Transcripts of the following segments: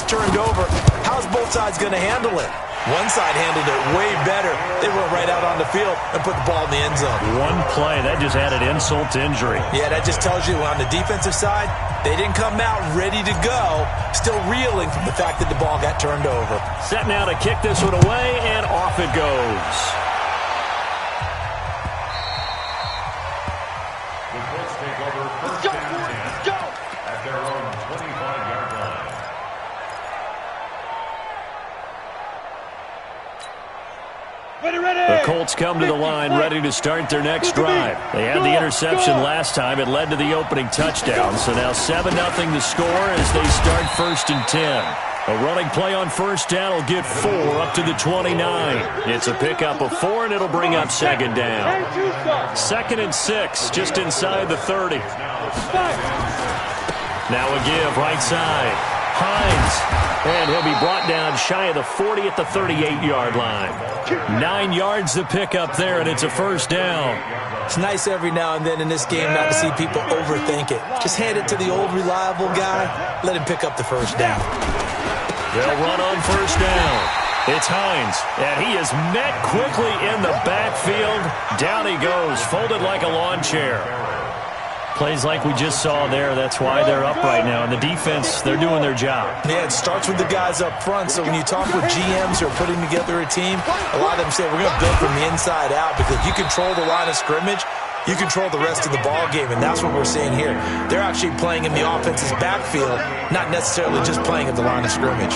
ball's turned over, how's both sides going to handle it? One side handled it way better. They went right out on the field and put the ball in the end zone. One play, that just added insult to injury. Yeah, that just tells you on the defensive side, they didn't come out ready to go, still reeling from the fact that the ball got turned over. Set now to kick this one away, and off it goes. Let's go, let's go! At their own 25-yard line. The Colts come to the line ready to start their next drive. They had the interception last time. It led to the opening touchdown. So now 7-0 the score as they start 1st and 10. A running play on first down will get 4 up to the 29. It's a pickup of 4, and it'll bring up 2nd down. 2nd and 6, just inside the 30. Now a give right side. Hines, and he'll be brought down shy of the 40 at the 38-yard line. 9 yards to pick up there, and it's a 1st down. It's nice every now and then in this game not to see people overthink it. Just hand it to the old reliable guy. Let him pick up the 1st down. They'll run on 1st down. It's Hines, and he is met quickly in the backfield. Down he goes, folded like a lawn chair. Plays like we just saw there. That's why they're up right now. And the defense, they're doing their job. Yeah, it starts with the guys up front. So when you talk with GMs who are putting together a team, a lot of them say we're going to build from the inside out because you control the line of scrimmage, you control the rest of the ball game, and that's what we're seeing here. They're actually playing in the offense's backfield, not necessarily just playing at the line of scrimmage.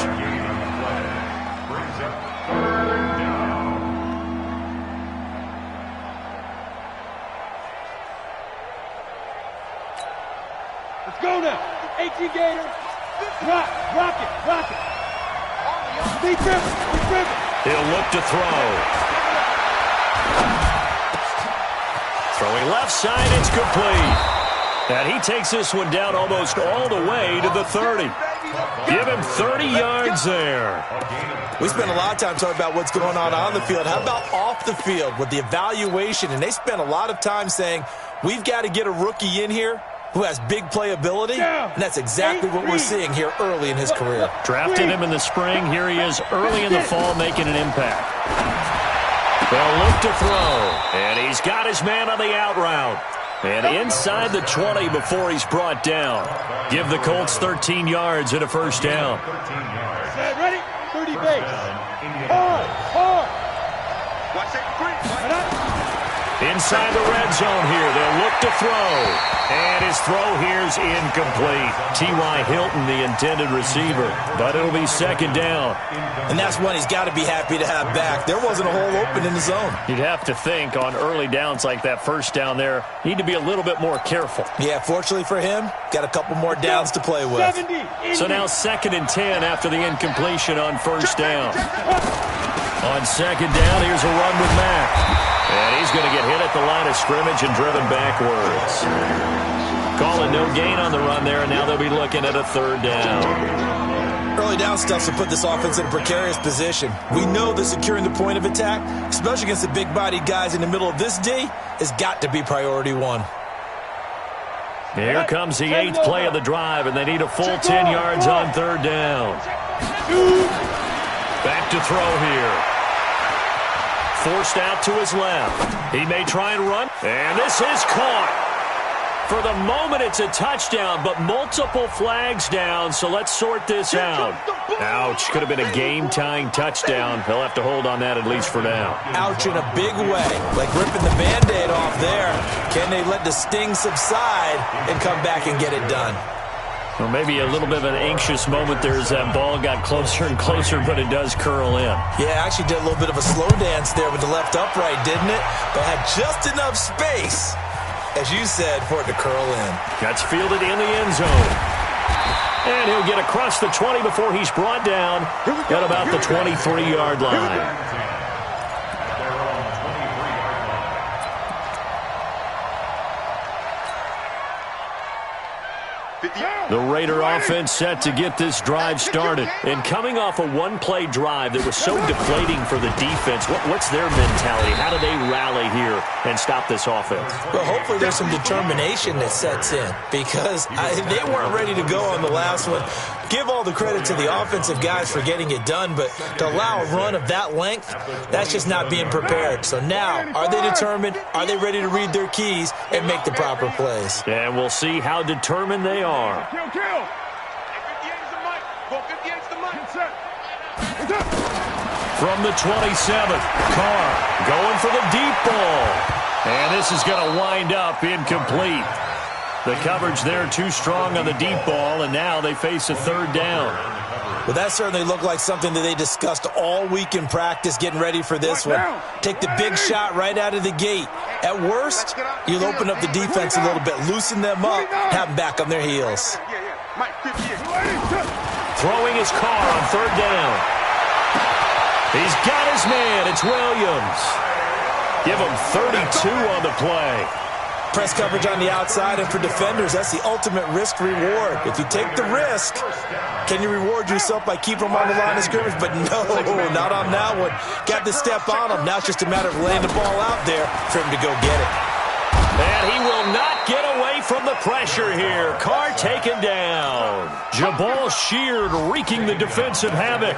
Let's go now. 18 Gator. Rock it. Be driven. He'll look to throw. Throwing left side, it's complete. And he takes this one down almost all the way to the 30. Give him 30 yards there. We spent a lot of time talking about what's going on the field. How about off the field with the evaluation? And they spent a lot of time saying, we've got to get a rookie in here who has big playability, and that's exactly what we're seeing here early in his career. Drafted him in the spring. Here he is early in the fall making an impact. They'll look to throw, and he's got his man on the out route. And inside the 20 before he's brought down. Give the Colts 13 yards and a 1st down. Ready? 30 base. Hard. Watch it. Inside the red zone here. They'll look to throw. And his throw here's incomplete. T.Y. Hilton, the intended receiver. But it'll be 2nd down. And that's one he's got to be happy to have back. There wasn't a hole open in the zone. You'd have to think on early downs like that 1st down there, need to be a little bit more careful. Yeah, fortunately for him, got a couple more downs to play with. So now 2nd and 10 after the incompletion on 1st down. On 2nd down, here's a run with Mack. And he's going to get hit at the line of scrimmage and driven backwards. Calling no gain on the run there, and now they'll be looking at a 3rd down. Early down stuff to put this offense in a precarious position. We know that securing the point of attack, especially against the big-bodied guys in the middle of this D, has got to be priority 1. Here comes the 8th play of the drive, and they need a full 10 yards on 3rd down. Back to throw here. Forced out to his left. He may try and run. And this is caught. For the moment, it's a touchdown, but multiple flags down, so let's sort this out. Ouch. Could have been a game-tying touchdown. He'll have to hold on that at least for now. Ouch in a big way. Like ripping the Band-Aid off there. Can they let the sting subside and come back and get it done? Well, maybe a little bit of an anxious moment there as that ball got closer and closer, but it does curl in. Yeah, actually did a little bit of a slow dance there with the left upright, didn't it? But had just enough space, as you said, for it to curl in. That's fielded in the end zone. And he'll get across the 20 before he's brought down at about the 23-yard line. The Raider offense set to get this drive started. And coming off a one-play drive that was so deflating for the defense, what's their mentality? How do they rally here and stop this offense? Well, hopefully there's some determination that sets in because they weren't ready to go on the last one. give all the credit to the offensive guys for getting it done, but to allow a run of that length, that's just not being prepared. So now, are they determined? Are they ready to read their keys and make the proper plays? And we'll see how determined they are. From the 27th, Carr going for the deep ball. And this is going to wind up incomplete. The coverage there too strong on the deep ball, and now they face a third down. Well, that certainly looked like something that they discussed all week in practice, getting ready for this one. Take the big shot right out of the gate. At worst, you'll open up the defense a little bit, loosen them up, have them back on their heels. Throwing his Carr on third down. He's got his man. It's Williams. Give him 32 on the play. Press coverage on the outside, and for defenders, that's the ultimate risk-reward. If you take the risk, can you reward yourself by keeping them on the line of scrimmage? But no, not on that one. Got to step on them. Now it's just a matter of laying the ball out there for him to go get it. And he will not get away from the pressure here. Carr taken down. Jabal sheared, wreaking the defensive havoc.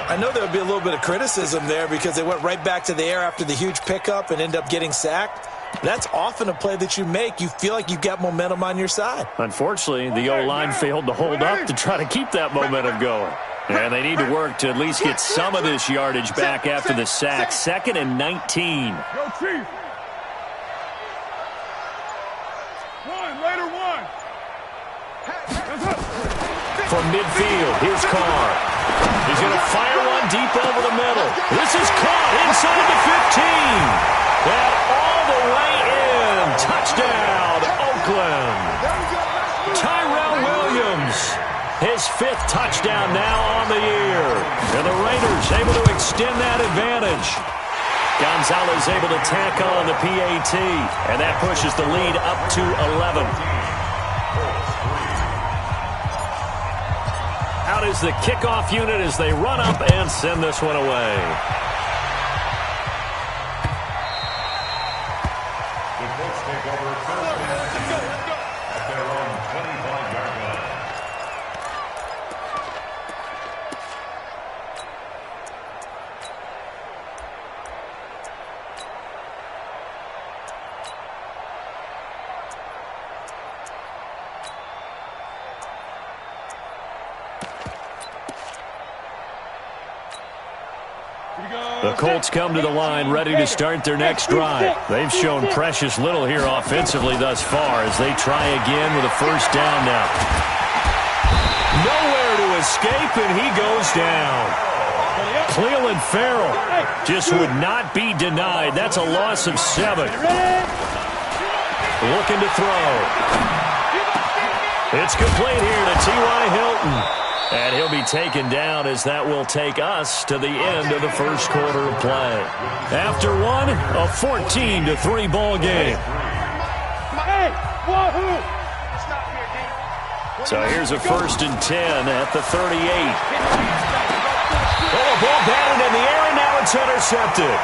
I know there would be a little bit of criticism there because they went right back to the air after the huge pickup and end up getting sacked. That's often a play that you make. You feel like you've got momentum on your side. Unfortunately, the O-line failed to hold up to try to keep that momentum going. And they need to work to at least get some of this yardage back after the sack. 2nd and 19. Go Chief. One. From midfield, here's Carr. He's going to fire one deep over the middle. This is caught inside the 15. And all the way in. Touchdown, Oakland. Tyrell Williams, his 5th touchdown now on the year. And the Raiders able to extend that advantage. Gonzalez able to tack on the PAT. And that pushes the lead up to 11. Out is the kickoff unit as they run up and send this one away. The Colts take over first and 10 at their own 25-yard line. The Colts come to the line ready to start their next drive. They've shown precious little here offensively thus far as they try again with a first down now. Nowhere to escape, and he goes down. Cleveland Farrell just would not be denied. That's a loss of 7. Looking to throw. It's complete here to T.Y. Hilton. And he'll be taken down as that will take us to the end of the first quarter of play. After one, a 14-3 ball game. So here's a 1st and 10 at the 38. Oh, a ball batted in the air, and now it's intercepted.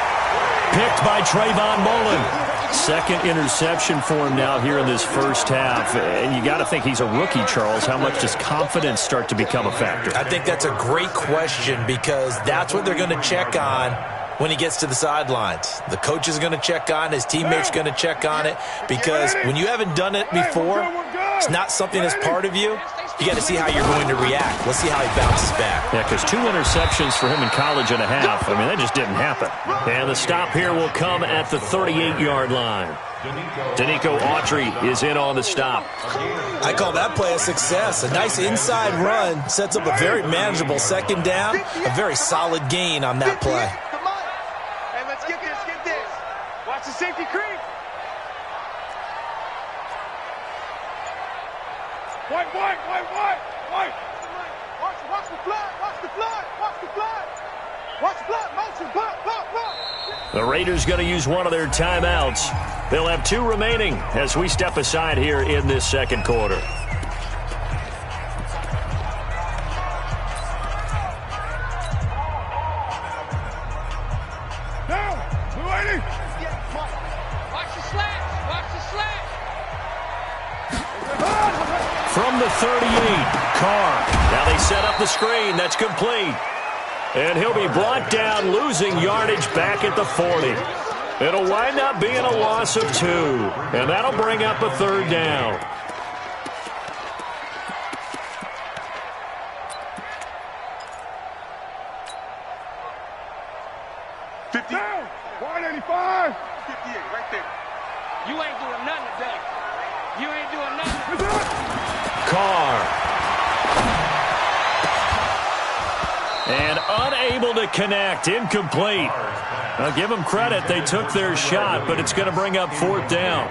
Picked by Trayvon Mullen. 2nd interception for him now here in this first half. And you got to think he's a rookie, Charles. How much does confidence start to become a factor? I think that's a great question because that's what they're going to check on when he gets to the sidelines. The coach is going to check on, his teammates are going to check on it because when you haven't done it before, it's not something that's part of you. You got to see how you're going to react. Let's see how he bounces back. Yeah, because 2 interceptions for him in college and a half. I mean, that just didn't happen. And the stop here will come at the 38-yard line. Danico Autry is in on the stop. I call that play a success. A nice inside run sets up a very manageable 2nd down. A very solid gain on that play. Come on. Hey, let's get this. Watch the safety creep. White. Watch the flood. Motion. The Raiders going to use one of their timeouts. They'll have 2 remaining as we step aside here in this second quarter. Down. 280. Watch the slant. From the 38, Carr they set up the screen. That's complete. And he'll be brought down, losing yardage back at the 40. It'll wind up being a loss of 2. And that'll bring up a 3rd down. Down. 185. 58, right there. You ain't doing nothing today. You ain't doing nothing. Carr. And unable to connect. Incomplete. Now give them credit. They took their shot, but it's going to bring up 4th down.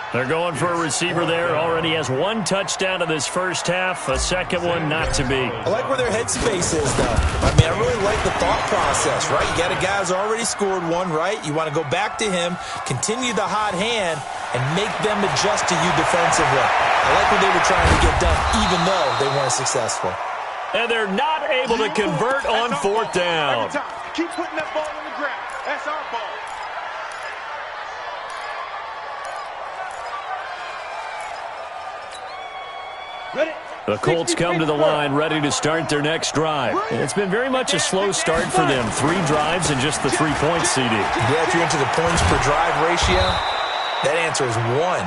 They're going for a receiver there. Already has 1 touchdown in this first half. A second one not to be. I like where their headspace is, though. I mean, I really like the thought process, right? You got a guy who's already scored 1, right? You want to go back to him, continue the hot hand, and make them adjust to you defensively. I like what they were trying to get done, even though they weren't successful. And they're not able to convert on 4th down. Keep putting that ball on the ground. That's our ball. The Colts come to the line ready to start their next drive. And it's been very much a slow start for them. 3 drives and just the 3 points, CD. Yeah, if you're into the points per drive ratio, that answer is 1.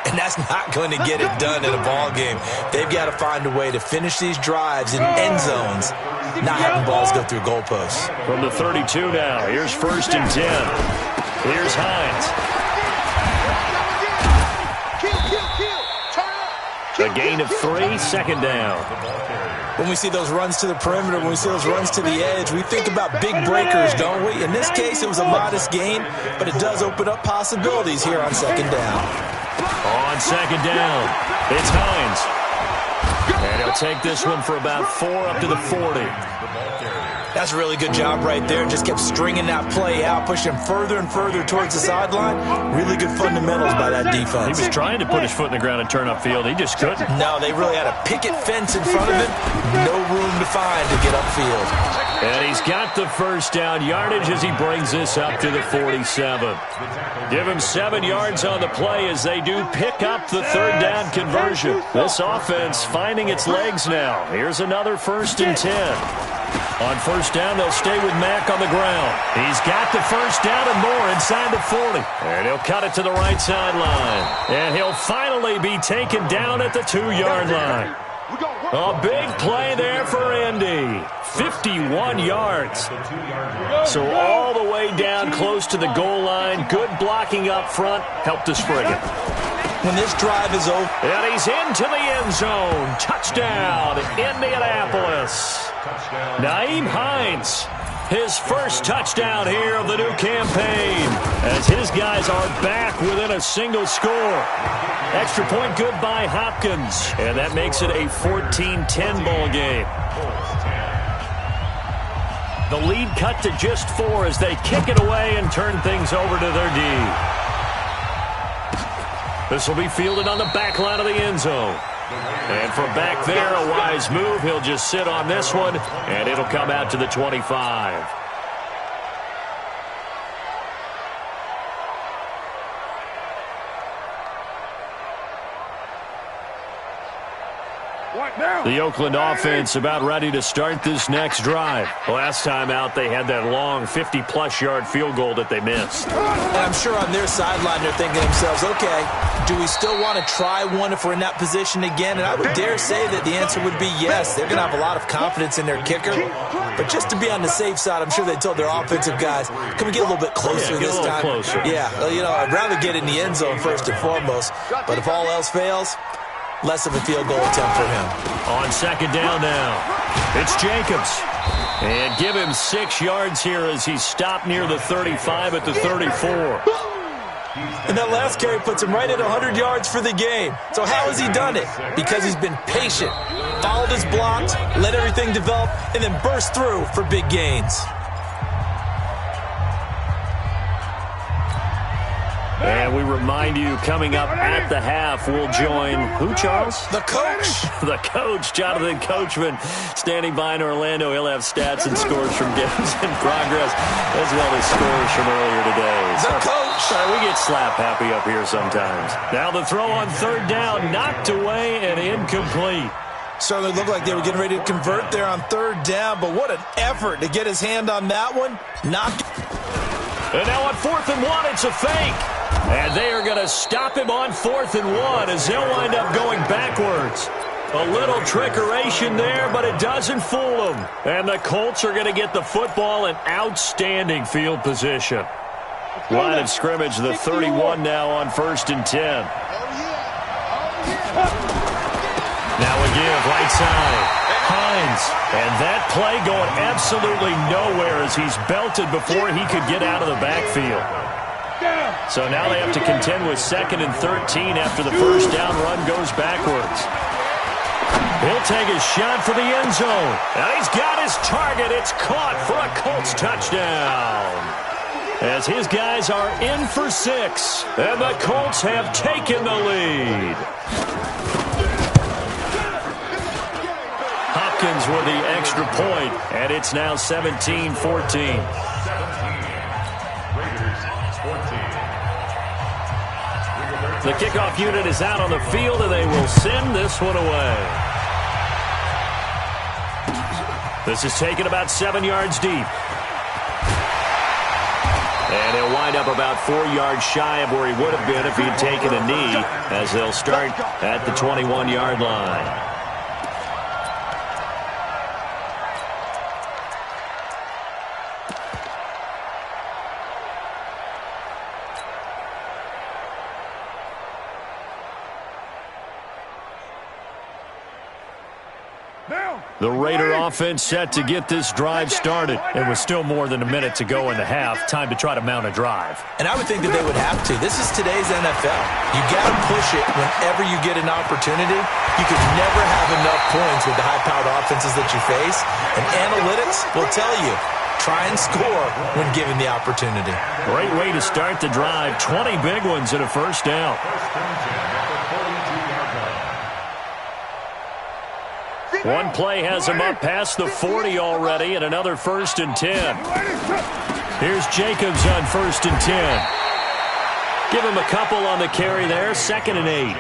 And that's not going to get it done in a ball game. They've got to find a way to finish these drives in end zones, not having balls go through goalposts. From the 32 now, here's 1st and 10. Here's Hines. A gain of 3, 2nd down. When we see those runs to the perimeter, when we see those runs to the edge, we think about big breakers, don't we? In this case, it was a modest gain, but it does open up possibilities here on 2nd down. On 2nd down, it's Hines. And he'll take this one for about 4 up to the 40. That's a really good job right there. Just kept stringing that play out, pushing him further and further towards the sideline. Really good fundamentals by that defense. He was trying to put his foot in the ground and turn upfield. He just couldn't. No, they really had a picket fence in front of him. No room to find to get upfield. And he's got the 1st down yardage as he brings this up to the 47. Give him 7 yards on the play as they do pick up the 3rd down conversion. This offense finding its legs now. Here's another 1st and 10. On 1st down, they'll stay with Mack on the ground. He's got the 1st down and more inside the 40. And he'll cut it to the right sideline. And he'll finally be taken down at the 2-yard line. A big play there for Indy. 51 yards. So all the way down close to the goal line. Good blocking up front. Helped to spring it. When this drive is over. And he's into the end zone. Touchdown, Indianapolis. Nyheim Hines, his 1st touchdown here of the new campaign, as his guys are back within a single score. Extra point good by Hopkins, and that makes it a 14-10 ball game. The lead cut to just 4 as they kick it away and turn things over to their D. This will be fielded on the back line of the end zone. And from back there, a wise move. He'll just sit on this one, and it'll come out to the 25. The Oakland offense about ready to start this next drive. Last time out, they had that long 50-plus yard field goal that they missed. And I'm sure on their sideline, they're thinking to themselves, okay, do we still want to try one if we're in that position again? And I would dare say that the answer would be yes. They're going to have a lot of confidence in their kicker. But just to be on the safe side, I'm sure they told their offensive guys, can we get a little bit closer this time? Closer. Yeah, well, you know, I'd rather get in the end zone first and foremost. But if all else fails, less of a field goal attempt for him. On 2nd down now, it's Jacobs. And give him 6 yards here as he's stopped near the 35 at the 34. And that last carry puts him right at 100 yards for the game. So how has he done it? Because he's been patient, followed his blocks, let everything develop, and then burst through for big gains. And we remind you, coming up at the half, we'll join who, Charles? The coach. The coach, Jonathan Coachman, standing by in Orlando. He'll have stats and scores from games in progress, as well as scores from earlier today. The coach. Sorry, we get slap happy up here sometimes. Now the throw on 3rd down, knocked away and incomplete. Certainly looked like they were getting ready to convert there on third down, but what an effort to get his hand on that one. And now on 4th and 1, it's a fake. And they are going to stop him on 4th and 1 as they'll wind up going backwards. A little trickeration there, but it doesn't fool them. And the Colts are going to get the football in outstanding field position. Line of scrimmage, the 31 now on 1st and 10. Now a give, right side. Hines. And that play going absolutely nowhere as he's belted before he could get out of the backfield. So now they have to contend with 2nd and 13 after the first down run goes backwards. He'll take a shot for the end zone. And he's got his target. It's caught for a Colts touchdown. As his guys are in for 6. And the Colts have taken the lead. Hopkins with the extra point, and it's now 17-14. The kickoff unit is out on the field, and they will send this one away. This is taken about 7 yards deep. And he'll wind up about 4 yards shy of where he would have been if he'd taken a knee, as they'll start at the 21-yard line. The Raider offense set to get this drive started. It was still more than a minute to go in the half. Time to try to mount a drive. And I would think that they would have to. This is today's NFL. You got to push it whenever you get an opportunity. You could never have enough points with the high-powered offenses that you face. And analytics will tell you, try and score when given the opportunity. Great way to start the drive. 20 big ones and a first down. One play has him up past the 40 already, and another 1st and 10. Here's Jacobs on 1st and 10. Give him a couple on the carry there, 2nd and 8.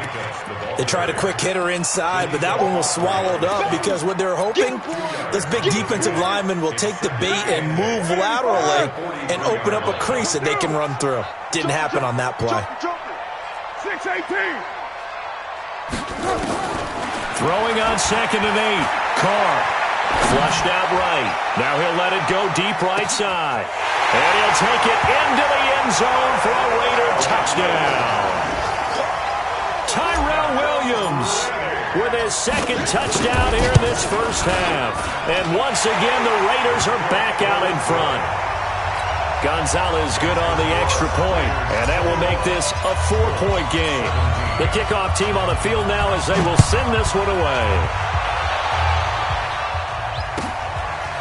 They tried a quick hitter inside, but that one was swallowed up because what they're hoping, those big defensive linemen will take the bait and move laterally and open up a crease that they can run through. Didn't happen on that play. 6-18. Throwing on 2nd and 8. Carr flushed out right. Now he'll let it go deep right side. And he'll take it into the end zone for a Raider touchdown. Tyrell Williams with his 2nd touchdown here in this first half. And once again, the Raiders are back out in front. Gonzalez good on the extra point, and that will make this a 4-point game. The kickoff team on the field now as they will send this one away.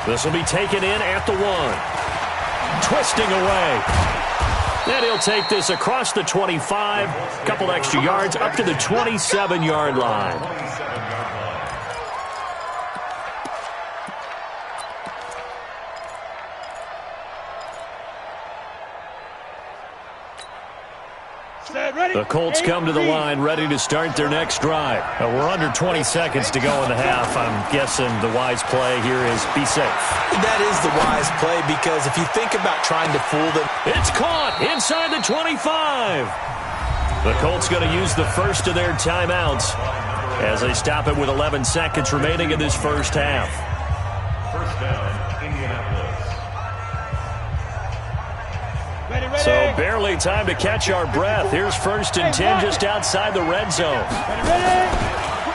This will be taken in at the 1. Twisting away. And he'll take this across the 25, couple extra yards up to the 27-yard line. The Colts come to the line ready to start their next drive. We're under 20 seconds to go in the half. I'm guessing the wise play here is be safe. That is the wise play because if you think about trying to fool them. It's caught inside the 25. The Colts going to use the first of their timeouts as they stop it with 11 seconds remaining in this first half. First down, Indianapolis. So barely time to catch our breath. Here's 1st and 10 just outside the red zone.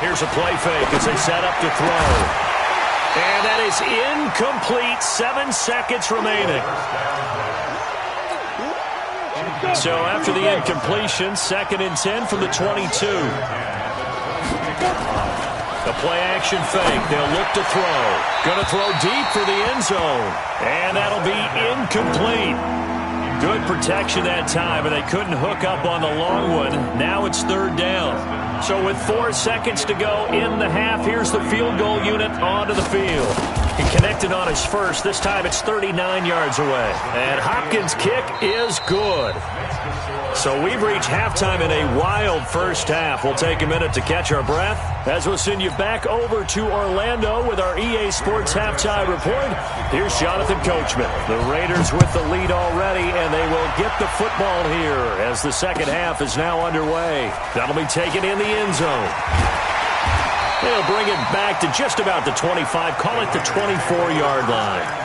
Here's a play fake as they set up to throw. And that is incomplete. 7 seconds remaining. So after the incompletion, 2nd and 10 from the 22. The play action fake. They'll look to throw. Going to throw deep for the end zone. And that'll be incomplete. Good protection that time, and they couldn't hook up on the long one. Now it's 3rd down. So with 4 seconds to go in the half, here's the field goal unit onto the field. He connected on his first. This time it's 39 yards away. And Hopkins' kick is good. So we've reached halftime in a wild first half. We'll take a minute to catch our breath as we'll send you back over to Orlando with our EA Sports Halftime Report. Here's Jonathan Coachman. The Raiders with the lead already, and they will get the football here as the second half is now underway. That'll be taken in the end zone. They'll bring it back to just about the 25, call it the 24-yard line.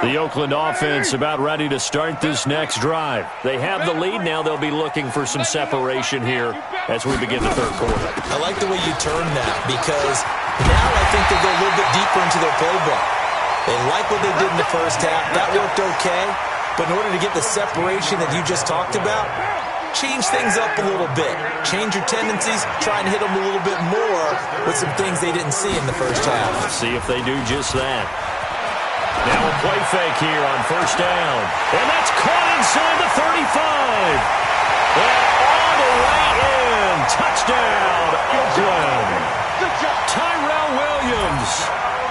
The Oakland offense about ready to start this next drive. They have the lead. Now they'll be looking for some separation here as we begin the third quarter. I like the way you turned that because now I think they go a little bit deeper into their playbook. They like what they did in the first half. That worked okay. But in order to get the separation that you just talked about, change things up a little bit. Change your tendencies. Try and hit them a little bit more with some things they didn't see in the first half. See if they do just that. Now a play fake here on first down. And that's caught inside the 35. And all the way in. Touchdown, Oakland. Tyrell Williams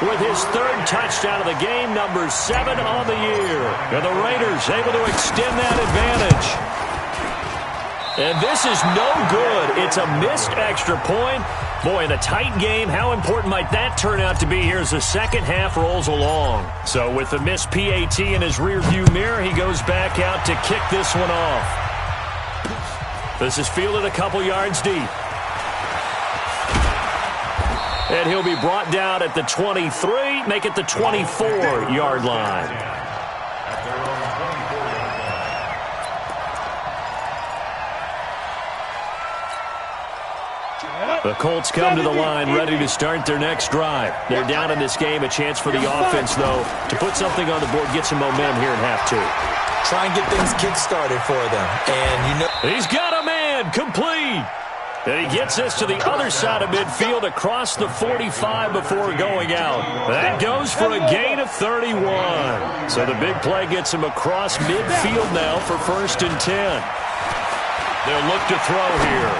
with his third touchdown of the game, number 7 on the year. And the Raiders able to extend that advantage. And this is no good. It's a missed extra point. Boy, in a tight game, how important might that turn out to be here as the second half rolls along? So with the missed PAT in his rearview mirror, he goes back out to kick this one off. This is fielded a couple yards deep. And he'll be brought down at the 23, make it the 24-yard line. The Colts come to the line ready to start their next drive. They're down in this game. A chance for the offense, though, to put something on the board, get some momentum here in half two. Try and get things kick-started for them. And you know, he's got a man complete. And he gets this to the other side of midfield across the 45 before going out. That goes for a gain of 31. So the big play gets him across midfield now for 1st and 10. They'll look to throw here.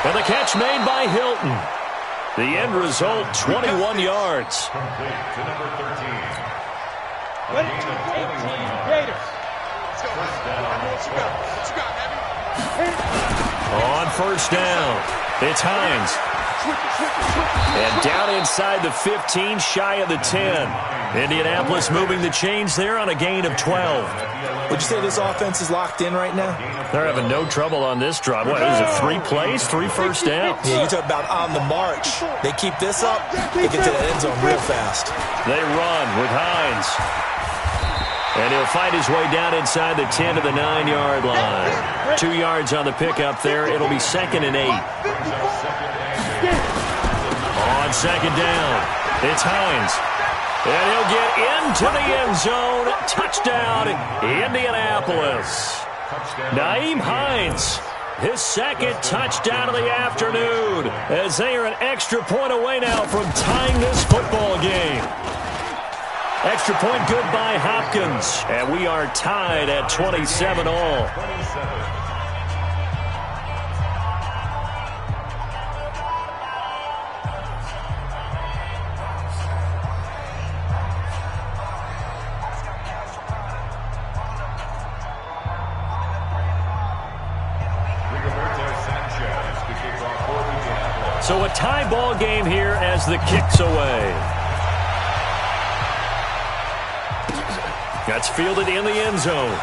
And the catch made by Hilton. The end result, 21 yards. Complete to number 13. On first down, it's Hines. And down inside the 15, shy of the 10. Indianapolis moving the chains there on a gain of 12. Would you say this offense is locked in right now? They're having no trouble on this drive. What is it, 3 plays, 3 first downs? Yeah, you talk about on the march. They keep this up, they get to the end zone real fast. They run with Hines. And he'll fight his way down inside the 10 to the 9-yard line. 2 yards on the pickup there. It'll be 2nd and 8. On second down, it's Hines. And he'll get into the end zone. Touchdown, Indianapolis. Nyheim Hines, his 2nd touchdown of the afternoon, as they are an extra point away now from tying this football game. Extra point good by Hopkins, and we are tied at 27 all. So a tie ball game here as the kick's away. That's fielded in the end zone.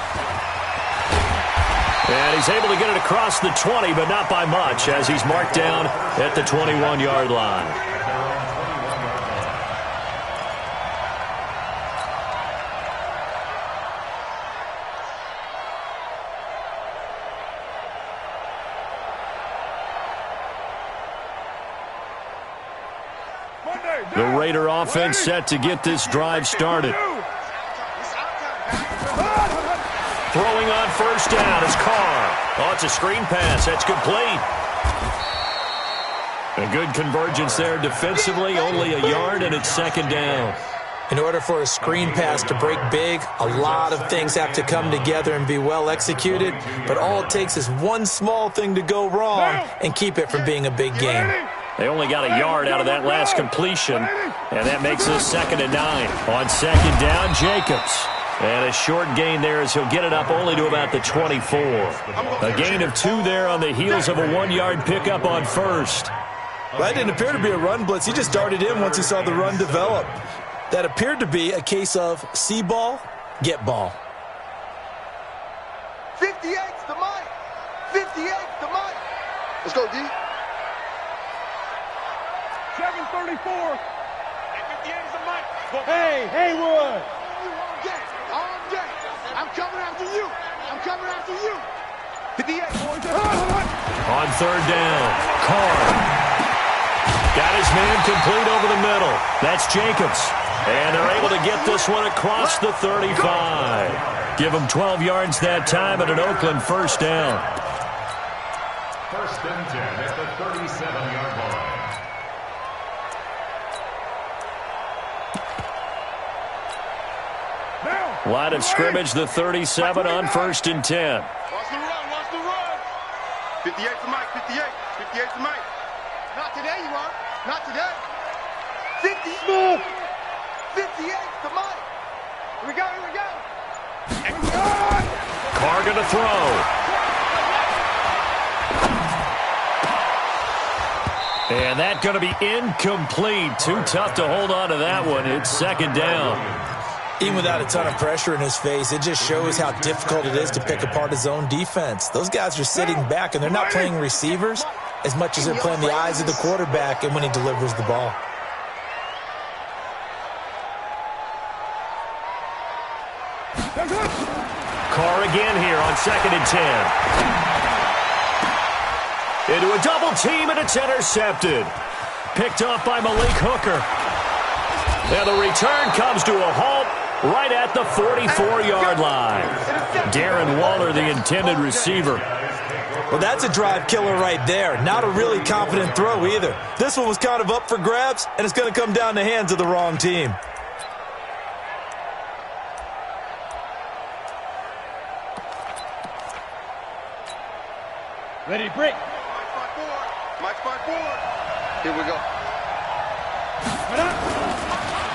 And he's able to get it across the 20, but not by much, as he's marked down at the 21-yard line. The Raider offense set to get this drive started. Throwing on first down is Carr. Oh, it's a screen pass. That's complete. A good convergence there defensively. Only a yard, and it's 2nd down. In order for a screen pass to break big, a lot of things have to come together and be well executed, but all it takes is one small thing to go wrong and keep it from being a big game. They only got a yard out of that last completion, and that makes it 2nd and 9. On 2nd down, Jacobs. And a short gain there as he'll get it up only to about the 24. A gain of 2 there on the heels of a 1-yard pickup on 1st. Well, that didn't appear to be a run blitz. He just darted in once he saw the run develop. That appeared to be a case of see ball, get ball. 58's the mic. 58's the mic. Let's go, D. 734. And 58 is the mic. Hey, Haywood. All day. I'm coming after you. I'm coming after you. 58. On 3rd down, Carr. Got his man complete over the middle. That's Jacobs. And they're able to get this one across the 35. Give them 12 yards that time and an Oakland 1st down. 1st and 10 at the 37-yard line. Line of scrimmage, the 37 on 1st and 10. Watch the run. Watch the run. 58's the mic. 58. 58's the mic. Not today, you are. Not today. 50. 58's the mic. Here we go. Here we go. Carr going to throw. And that going to be incomplete. Too tough to hold on to that one. It's 2nd down. Even without a ton of pressure in his face, it just shows how difficult it is to pick apart his own defense. Those guys are sitting back, and they're not playing receivers as much as they're playing the eyes of the quarterback and when he delivers the ball. Carr again here on 2nd and 10. Into a double team, and it's intercepted. Picked off by Malik Hooker. And the return comes to a halt right at the 44-yard line. Darren Waller, the intended receiver. Well, that's a drive killer right there. Not a really confident throw either. This one was kind of up for grabs, and it's going to come down the hands of the wrong team. Ready to break. Mike spot forward. Here we go.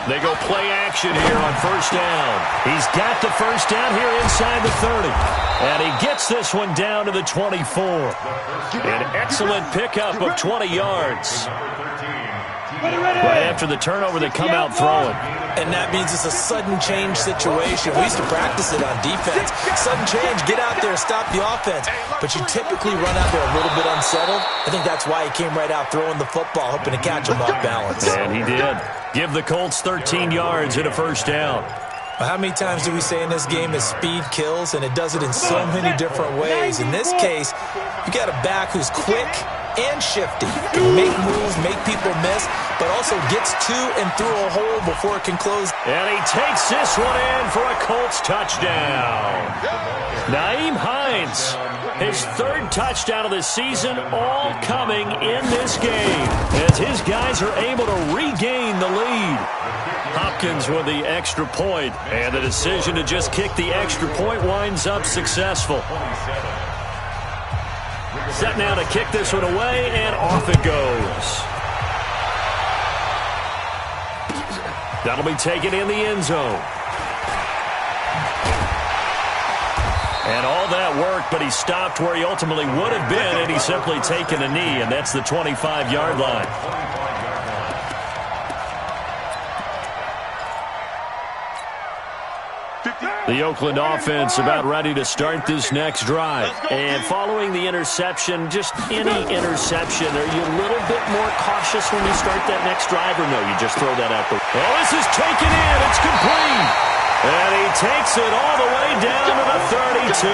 They go play action here on 1st down. He's got the 1st down here inside the 30. And he gets this one down to the 24. An excellent pickup of 20 yards. Right after the turnover, they come out throwing. And that means it's a sudden change situation. We used to practice it on defense. Sudden change, get out there, stop the offense. But you typically run out there a little bit unsettled. I think that's why he came right out throwing the football, hoping to catch him off balance. And he did. Give the Colts 13 yards and a 1st down. Well, how many times do we say in this game is speed kills, and it does it in so many different ways. In this case, you got a back who's quick and shifty, can make moves, make people miss, but also gets to and through a hole before it can close. And he takes this one in for a Colts touchdown. Nyheim Hines, his 3rd touchdown of the season, all coming in this game as his guys are able to regain the lead. Hopkins with the extra point, and the decision to just kick the extra point winds up successful. Set now to kick this one away, and off it goes. That'll be taken in the end zone. And all that work, but he stopped where he ultimately would have been, and he's simply taken a knee, and that's the 25-yard line. The Oakland offense about ready to start this next drive. And following the interception, just any interception, are you a little bit more cautious when you start that next drive, or no, you just throw that out the way? Oh, this is taken in. It's complete. And he takes it all the way down to the 32.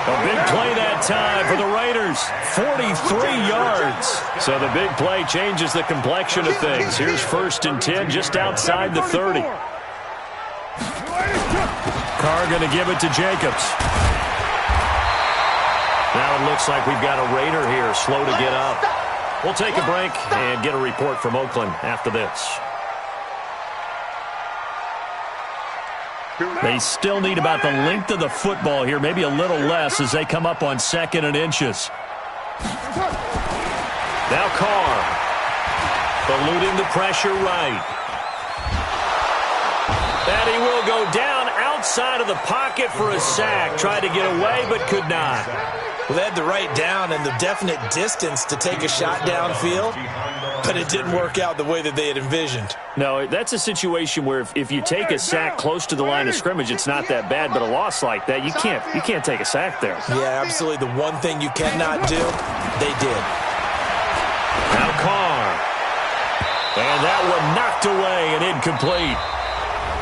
A big play that time for the Raiders. 43 yards. So the big play changes the complexion of things. Here's 1st and 10 just outside the 30. Carr going to give it to Jacobs. Now it looks like we've got a Raider here slow to get up. We'll take a break and get a report from Oakland after this. They still need about the length of the football here, maybe a little less as they come up on 2nd and inches. Now Carr, eluding the pressure right. And he will go down outside of the pocket for a sack. Tried to get away, but could not. Well, they had the right down and the definite distance to take a shot downfield, but it didn't work out the way that they had envisioned. No, that's a situation where if you take a sack close to the line of scrimmage, it's not that bad, but a loss like that, you can't take a sack there. Yeah, absolutely. The one thing you cannot do, they did. Now Carr. And that one knocked away and incomplete.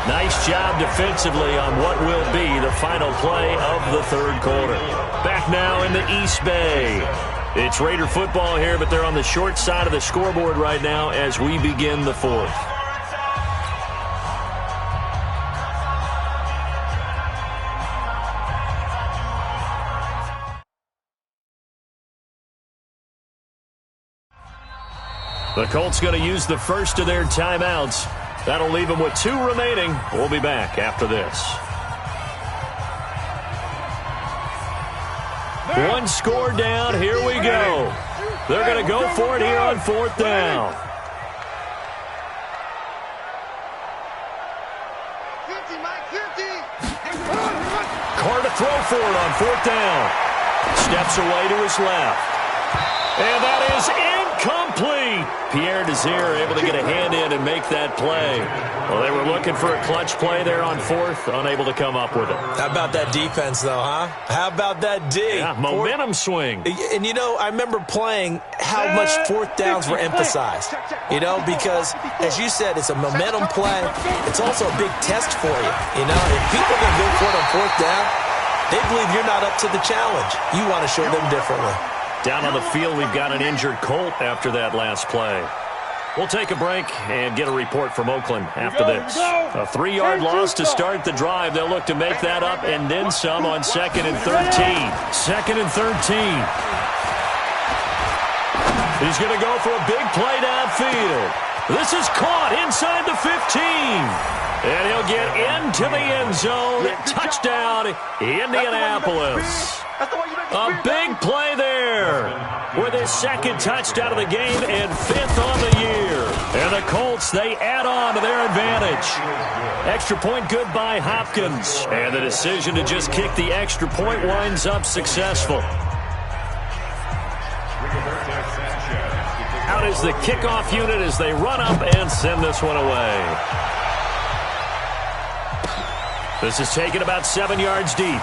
Nice job defensively on what will be the final play of the 3rd quarter. Back now in the East Bay. It's Raider football here, but they're on the short side of the scoreboard right now as we begin the 4th. The Colts going to use the first of their timeouts. That'll leave them with 2 remaining. We'll be back after this. One score down. Here we go. They're going to go for it here on 4th down. 50, Mike, 50. Carr to throw for it on 4th down. Steps away to his left. And that is incomplete. Pierre Desir able to get a hand in and make that play. Well, they were looking for a clutch play there on 4th, unable to come up with it. How about that defense, though, huh? How about that D? Yeah, momentum swing. And, you know, I remember playing how much 4th downs were emphasized, you know, because, as you said, it's a momentum play. It's also a big test for you, you know. If people are going to go for it on 4th down, they believe you're not up to the challenge. You want to show them differently. Down on the field, we've got an injured Colt after that last play. We'll take a break and get a report from Oakland after this. A 3-yard loss to start the drive. They'll look to make that up and then some on 2nd and 13. 2nd and 13. He's going to go for a big play downfield. This is caught inside the 15. And he'll get into the end zone. Touchdown, Indianapolis. A big play there with his 2nd touchdown of the game and 5th on the year. And the Colts, they add on to their advantage. Extra point good by Hopkins. And the decision to just kick the extra point winds up successful. Out is the kickoff unit as they run up and send this one away. This is taken about 7 yards deep.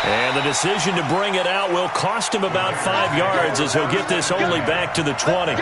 And the decision to bring it out will cost him about 5 yards as he'll get this only back to the 20.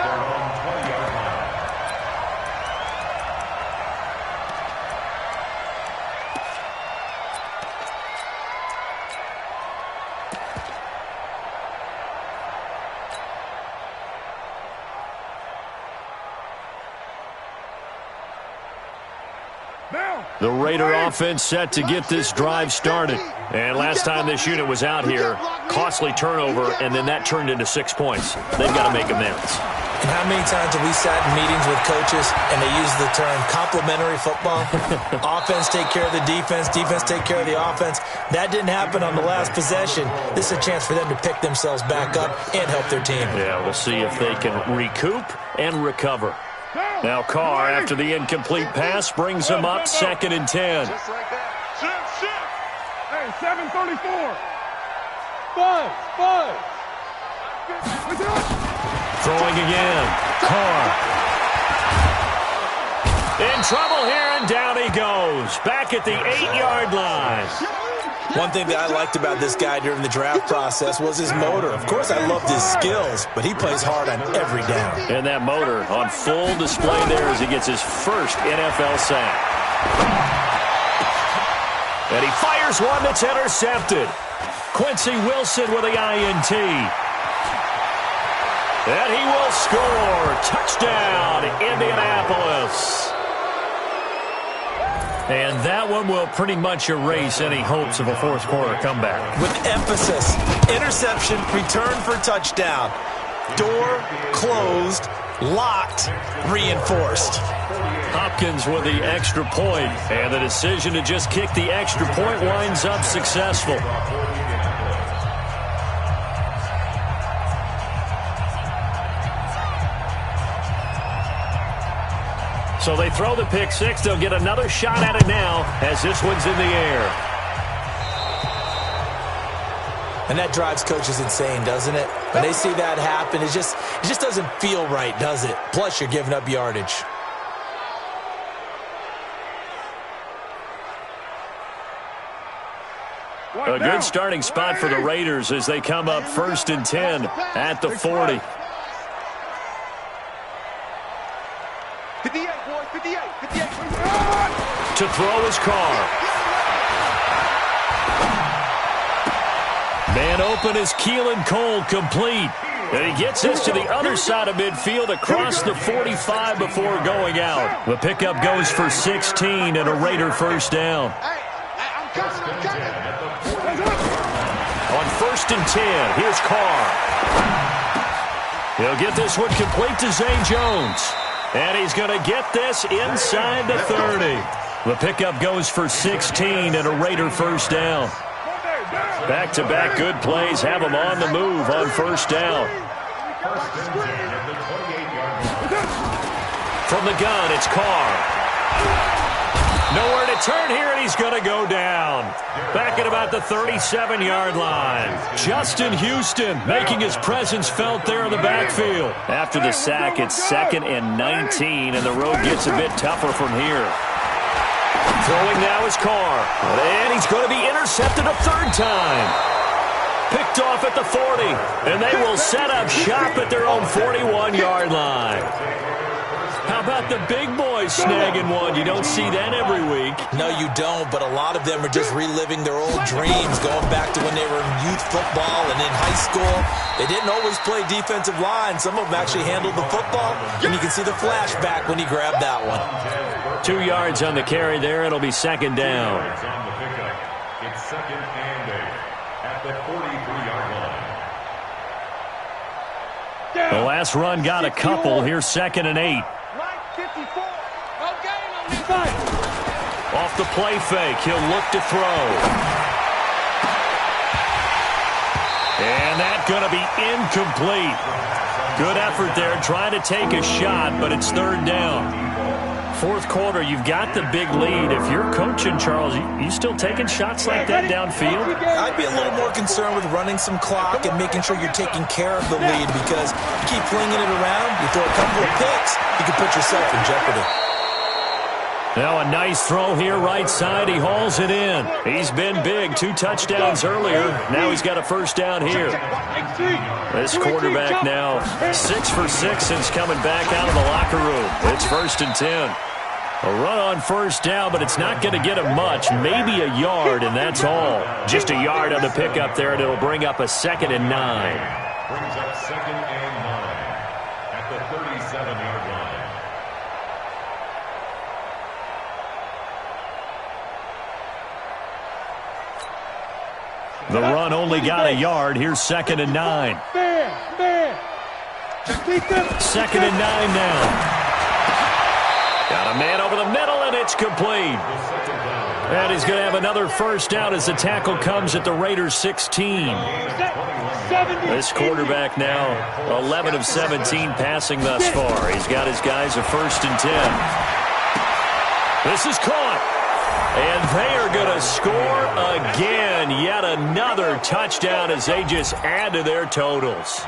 The Raider offense set to get this drive started. And last time this unit was out here, costly turnover, and then that turned into 6 points. They've got to make amends. And how many times have we sat in meetings with coaches and they use the term complementary football? Offense take care of the defense, defense take care of the offense. That didn't happen on the last possession. This is a chance for them to pick themselves back up and help their team. Yeah, we'll see if they can recoup and recover. Now Carr, after the incomplete pass, brings him up 2nd and 10. Just like that. Shift. Hey, 7:34. Five. Throwing again. Carr. In trouble here, and down he goes. Back at the 8-yard line. One thing that I liked about this guy during the draft process was his motor. Of course, I loved his skills, but he plays hard on every down. And that motor on full display there as he gets his first NFL sack. And he fires one that's intercepted. Quincy Wilson with the INT. And he will score. Touchdown, Indianapolis. And that one will pretty much erase any hopes of a fourth quarter comeback. With emphasis, interception, return for touchdown. Door closed, locked, reinforced. Hopkins with the extra point, and the decision to just kick the extra point winds up successful. So they throw the pick six. They'll get another shot at it now as this one's in the air. And that drives coaches insane, doesn't it? When they see that happen, it just doesn't feel right, does it? Plus, you're giving up yardage. A good starting spot for the Raiders as they come up 1st and 10 at the 40. 58, boys, 58, 58. To throw his car. Man open is Keelan Cole, complete. And he gets this to the other side of midfield across the 45 before going out. The pickup goes for 16 and a Raider first down. On 1st and 10, here's Carr. He'll get this one complete to Zay Jones. And he's going to get this inside the 30. The pickup goes for 16 and a Raider first down. Back-to-back good plays have him on the move on first down. From the gun, it's Carr. Nowhere to turn here, and he's going to go down. Back at about the 37-yard line. Justin Houston making his presence felt there in the backfield. After the sack, it's 2nd and 19, and the road gets a bit tougher from here. Throwing now is Carr. And he's going to be intercepted a 3rd time. Picked off at the 40, and they will set up shop at their own 41-yard line. How about the big boys snagging one? You don't see that every week. No, you don't, but a lot of them are just reliving their old dreams, going back to when they were in youth football and in high school. They didn't always play defensive line. Some of them actually handled the football, and you can see the flashback when he grabbed that one. 2 yards on the carry there. It'll be 2nd down. It's 2nd and 8 at the 43-yard line. The last run got a couple. Here's 2nd and 8. Off the play fake, he'll look to throw. And that's going to be incomplete. Good effort there, trying to take a shot, but it's 3rd down. 4th quarter, you've got the big lead. If you're coaching, Charles, you still taking shots like that downfield? I'd be a little more concerned with running some clock and making sure you're taking care of the lead, because you keep flinging it around, you throw a couple of picks, you can put yourself in jeopardy. Now a nice throw here, right side. He hauls it in. He's been big. 2 touchdowns earlier. Now he's got a first down here. This quarterback now 6 for 6 since coming back out of the locker room. It's 1st and 10. A run on first down, but it's not going to get him much. Maybe a yard, and that's all. Just a yard on the pickup there, and it'll bring up a 2nd and 9. Brings up 2nd and 9 at the 37-yard line. The run only got a yard. Here's 2nd and 9. 2nd and 9 now. Got a man over the middle, and it's complete. And he's going to have another first down as the tackle comes at the Raiders' 16. This quarterback now 11 of 17 passing thus far. He's got his guys a 1st and 10. This is caught. And they are going to score again. Yet another touchdown as they just add to their totals.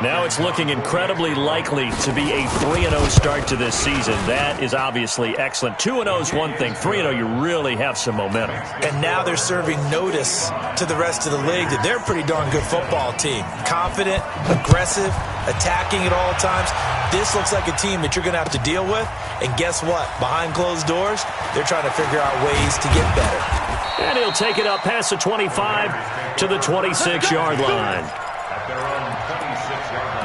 Now it's looking incredibly likely to be a 3-0 start to this season. That is obviously excellent. 2-0 is one thing. 3-0, you really have some momentum. And now they're serving notice to the rest of the league that they're a pretty darn good football team. Confident, aggressive, attacking at all times. This looks like a team that you're going to have to deal with. And guess what? Behind closed doors, they're trying to figure out ways to get better. And he'll take it up past the 25 to the 26-yard line. At their own 26-yard line.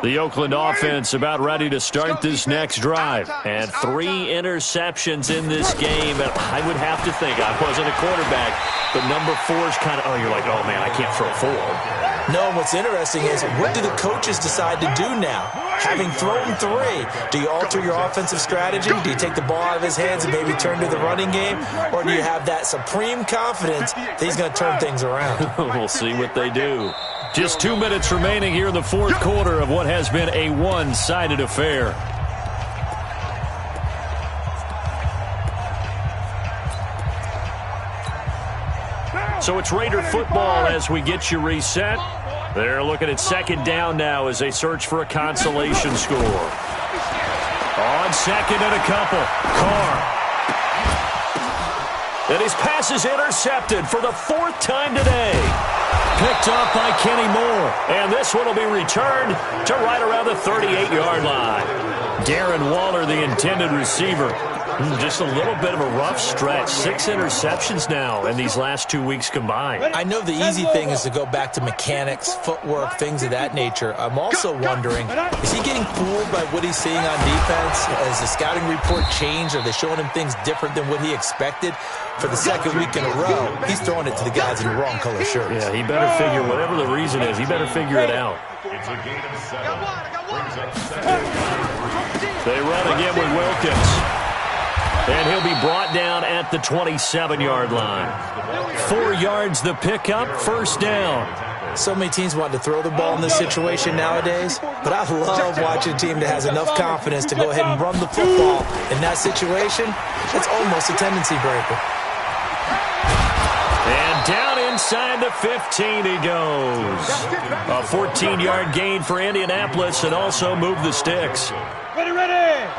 The Oakland offense about ready to start this next drive. And 3 interceptions in this game. And I would have to think, I wasn't a quarterback, but number 4 is kind of, you're like, oh, man, I can't throw 4. No, what's interesting is, what do the coaches decide to do now? Having thrown 3, do you alter your offensive strategy? Do you take the ball out of his hands and maybe turn to the running game? Or do you have that supreme confidence that he's going to turn things around? We'll see what they do. Just 2 minutes remaining here in the fourth quarter of what has been a one-sided affair. So it's Raider football as we get you reset. They're looking at second down now as they search for a consolation score. On second and a couple, Carr. And his pass is intercepted for the 4th time today. Picked off by Kenny Moore. And this one will be returned to right around the 38-yard line. Darren Waller, the intended receiver. Just a little bit of a rough stretch. 6 interceptions now in these last 2 weeks combined. I know the easy thing is to go back to mechanics, footwork, things of that nature. I'm also wondering, is he getting fooled by what he's seeing on defense? Has the scouting report changed? Are they showing him things different than what he expected? For the 2nd week in a row, he's throwing it to the guys in the wrong color shirts. Yeah, he better figure, whatever the reason is, he better figure it out. It's a gain of 7. Brings up 2nd. They run again with Wilkins. And he'll be brought down at the 27-yard line. 4 yards the pickup, first down. So many teams want to throw the ball in this situation nowadays, but I love watching a team that has enough confidence to go ahead and run the football in that situation. It's almost a tendency breaker. And down inside the 15 he goes. A 14-yard gain for Indianapolis and also move the sticks. Ready, ready.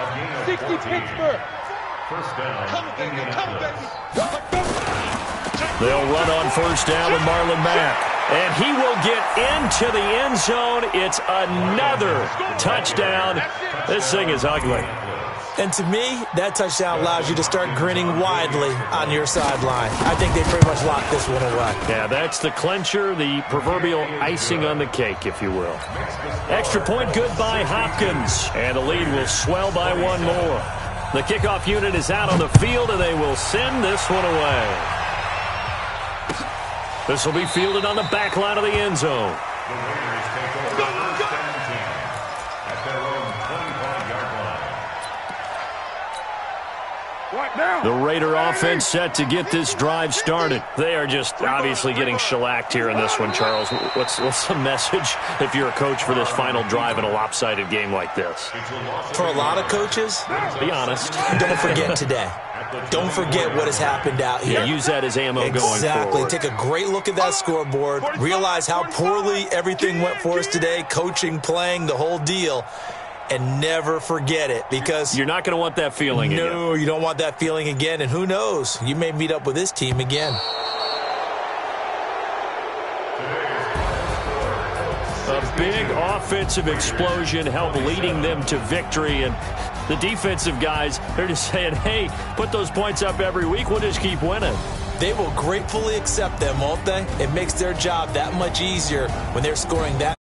60 Pittsburgh. First down, Indianapolis. They'll run on first down with Marlon Mack. And he will get into the end zone. It's another touchdown. This thing is ugly. And to me, that touchdown allows you to start grinning widely on your sideline. I think they pretty much locked this one away. Yeah, that's the clincher, the proverbial icing on the cake, if you will. Extra point good by Hopkins. And the lead will swell by 1 more. The kickoff unit is out on the field, and they will send this one away. This will be fielded on the back line of the end zone. The Raiders take over first and 10 at their own 25-yard line. What now? The Raider offense set to get this drive started. They are just obviously getting shellacked here in this one, Charles. What's the message if you're a coach for this final drive in a lopsided game like this? For a lot of coaches, Be honest. don't forget today. Don't forget what has happened out here. Yeah, use that as ammo going Exactly. forward. Take a great look at that scoreboard. Realize how poorly everything went for us today, coaching, playing, the whole deal. And never forget it, because You're not going to want that feeling again. no, you don't want that feeling again. And who knows, you may meet up with this team again. A big offensive explosion helped leading them to victory. And the defensive guys, they're just saying, hey, put those points up every week. We'll just keep winning. They will gratefully accept them, won't they? It makes their job that much easier when they're scoring that